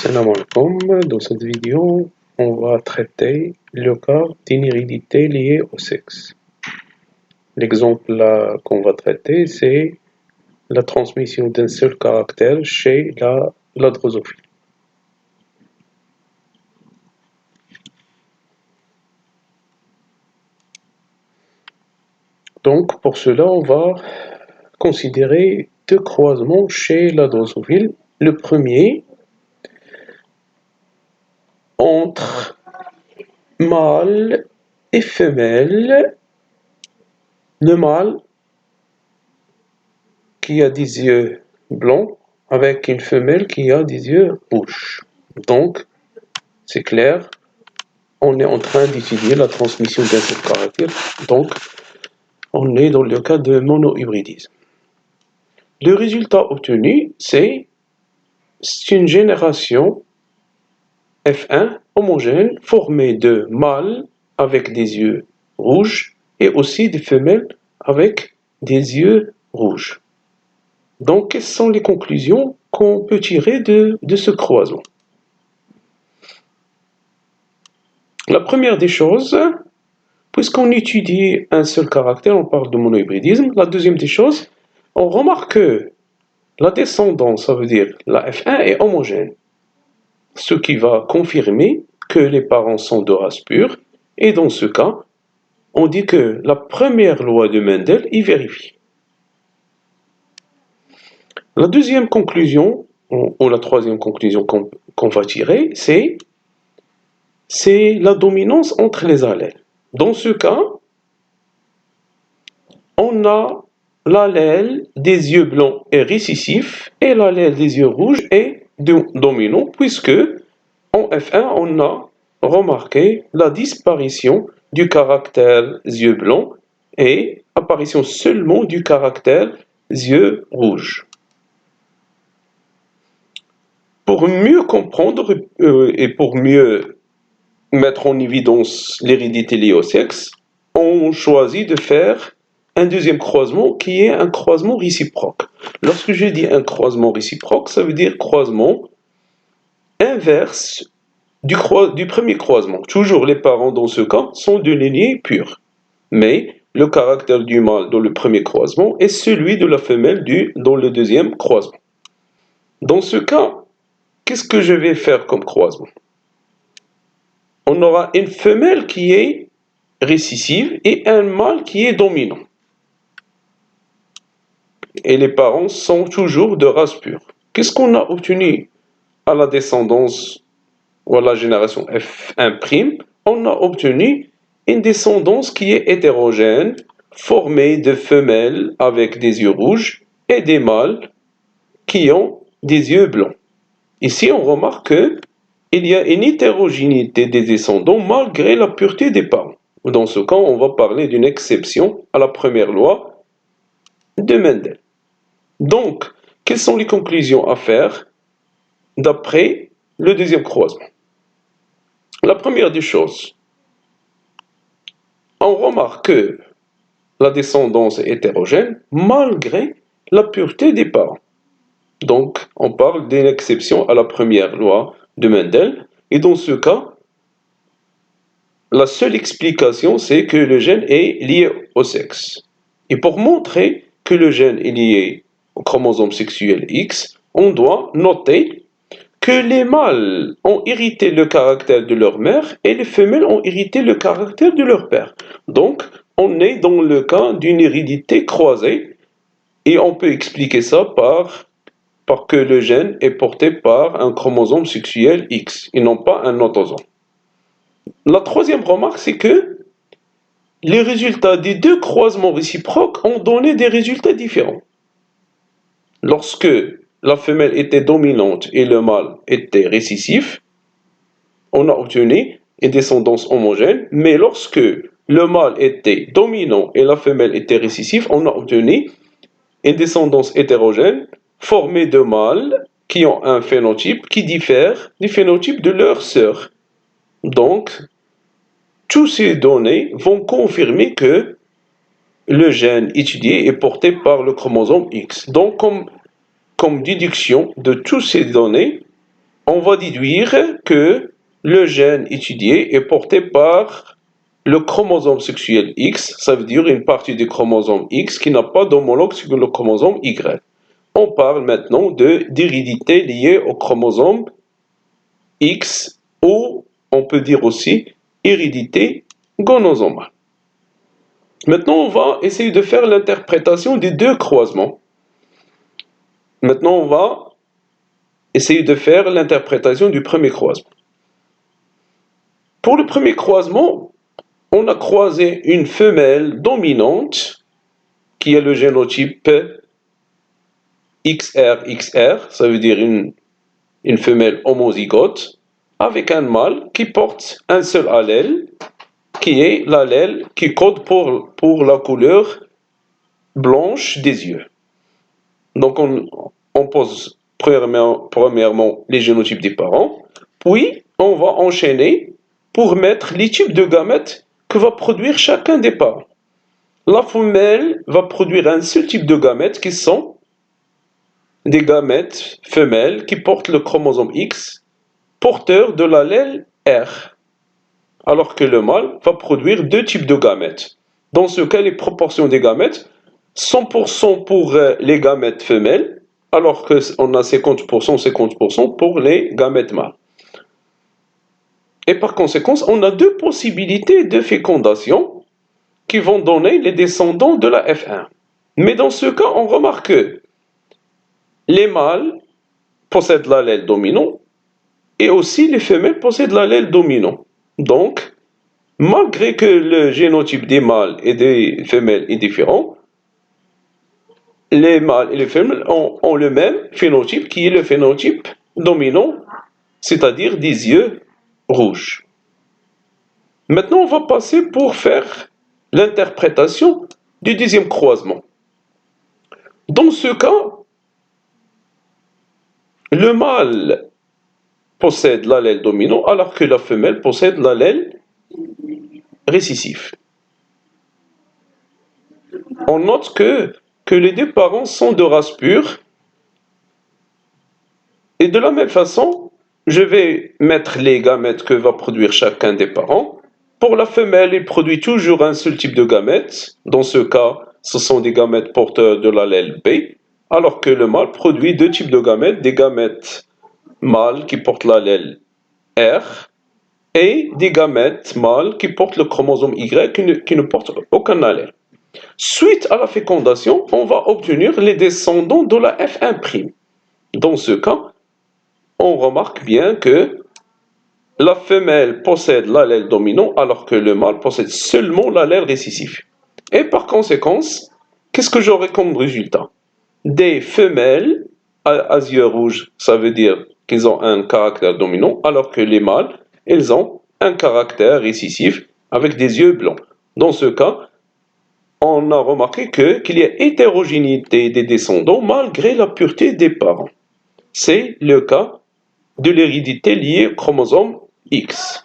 Salam alaikum. Dans cette vidéo, on va traiter le cas d'une hérédité liée au sexe. L'exemple qu'on va traiter, c'est la transmission d'un seul caractère chez la drosophile. Donc, pour cela, on va considérer deux croisements chez la drosophile. Le premier, entre mâle et femelle. Le mâle qui a des yeux blancs avec une femelle qui a des yeux rouges. Donc, c'est clair, on est en train d'étudier la transmission d'un seul caractère. Donc, on est dans le cas de monohybridisme. Le résultat obtenu, c'est une génération F1 homogène formée de mâles avec des yeux rouges et aussi des femelles avec des yeux rouges. Donc, quelles sont les conclusions qu'on peut tirer de ce croisement? La première des choses, puisqu'on étudie un seul caractère, on parle de monohybridisme. La deuxième des choses, on remarque que la descendance, ça veut dire la F1 est homogène, ce qui va confirmer que les parents sont de race pure, et dans ce cas, on dit que la première loi de Mendel y vérifie. La deuxième conclusion, ou la troisième conclusion qu'on va tirer, c'est la dominance entre les allèles. Dans ce cas, on a l'allèle des yeux blancs est récessif et l'allèle des yeux rouges est dominant, puisque en F1, on a remarqué la disparition du caractère yeux blancs et apparition seulement du caractère yeux rouges. Pour mieux comprendre et pour mieux mettre en évidence l'hérédité liée au sexe, on choisit de faire un deuxième croisement qui est un croisement réciproque. Lorsque je dis un croisement réciproque, ça veut dire croisement inverse du premier croisement. Toujours les parents dans ce cas sont de lignée pure. Mais le caractère du mâle dans le premier croisement est celui de la femelle dans le deuxième croisement. Dans ce cas, qu'est-ce que je vais faire comme croisement? On aura une femelle qui est récessive et un mâle qui est dominant. Et les parents sont toujours de race pure. Qu'est-ce qu'on a obtenu à la descendance ou à la génération F1'? On a obtenu une descendance qui est hétérogène, formée de femelles avec des yeux rouges et des mâles qui ont des yeux blancs. Ici, on remarque qu'il y a une hétérogénéité des descendants malgré la pureté des parents. Dans ce cas, on va parler d'une exception à la première loi de Mendel. Donc, quelles sont les conclusions à faire d'après le deuxième croisement? La première des choses, on remarque que la descendance est hétérogène malgré la pureté des parents. Donc, on parle d'une exception à la première loi de Mendel. Et dans ce cas, la seule explication, c'est que le gène est lié au sexe. Et pour montrer que le gène est lié au chromosome sexuel X, on doit noter que les mâles ont hérité le caractère de leur mère et les femelles ont hérité le caractère de leur père. Donc, on est dans le cas d'une hérédité croisée et on peut expliquer ça par que le gène est porté par un chromosome sexuel X et non pas un autosome. La troisième remarque, c'est que les résultats des deux croisements réciproques ont donné des résultats différents. Lorsque la femelle était dominante et le mâle était récessif, on a obtenu une descendance homogène, mais lorsque le mâle était dominant et la femelle était récessive, on a obtenu une descendance hétérogène formée de mâles qui ont un phénotype qui diffère du phénotype de leur sœur. Donc, toutes ces données vont confirmer que le gène étudié est porté par le chromosome X. Donc, comme déduction de toutes ces données, on va déduire que le gène étudié est porté par le chromosome sexuel X, ça veut dire une partie du chromosome X qui n'a pas d'homologue sur le chromosome Y. On parle maintenant d'hérédité liée au chromosome X, ou on peut dire aussi hérédité gonosomale. Maintenant, on va essayer de faire l'interprétation des deux croisements. Maintenant, on va essayer de faire l'interprétation du premier croisement. Pour le premier croisement, on a croisé une femelle dominante qui est le génotype XRXR, ça veut dire une femelle homozygote, avec un mâle qui porte un seul allèle, qui est l'allèle qui code pour la couleur blanche des yeux. Donc on pose premièrement les génotypes des parents, puis on va enchaîner pour mettre les types de gamètes que va produire chacun des parents. La femelle va produire un seul type de gamètes qui sont des gamètes femelles qui portent le chromosome X, porteurs de l'allèle R, alors que le mâle va produire deux types de gamètes. Dans ce cas, les proportions des gamètes, 100% pour les gamètes femelles, alors qu'on a 50% pour les gamètes mâles. Et par conséquent, on a deux possibilités de fécondation qui vont donner les descendants de la F1. Mais dans ce cas, on remarque que les mâles possèdent l'allèle dominant et aussi les femelles possèdent l'allèle dominant. Donc, malgré que le génotype des mâles et des femelles est différent, les mâles et les femelles ont le même phénotype qui est le phénotype dominant, c'est-à-dire des yeux rouges. Maintenant, on va passer pour faire l'interprétation du deuxième croisement. Dans ce cas, le mâle possède l'allèle dominant alors que la femelle possède l'allèle récessif. On note que les deux parents sont de race pure et de la même façon, je vais mettre les gamètes que va produire chacun des parents. Pour la femelle, il produit toujours un seul type de gamètes. Dans ce cas, ce sont des gamètes porteurs de l'allèle B, alors que le mâle produit deux types de gamètes, des gamètes mâles qui portent l'allèle R et des gamètes mâles qui portent le chromosome Y qui ne portent aucun allèle. Suite à la fécondation, on va obtenir les descendants de la F1'. Dans ce cas, on remarque bien que la femelle possède l'allèle dominant alors que le mâle possède seulement l'allèle récessif. Et par conséquent, qu'est-ce que j'aurai comme résultat? Des femelles à yeux rouges, ça veut dire qu'ils ont un caractère dominant, alors que les mâles, ils ont un caractère récessif avec des yeux blancs. Dans ce cas, on a remarqué qu'il y a hétérogénéité des descendants malgré la pureté des parents. C'est le cas de l'hérédité liée au chromosome X.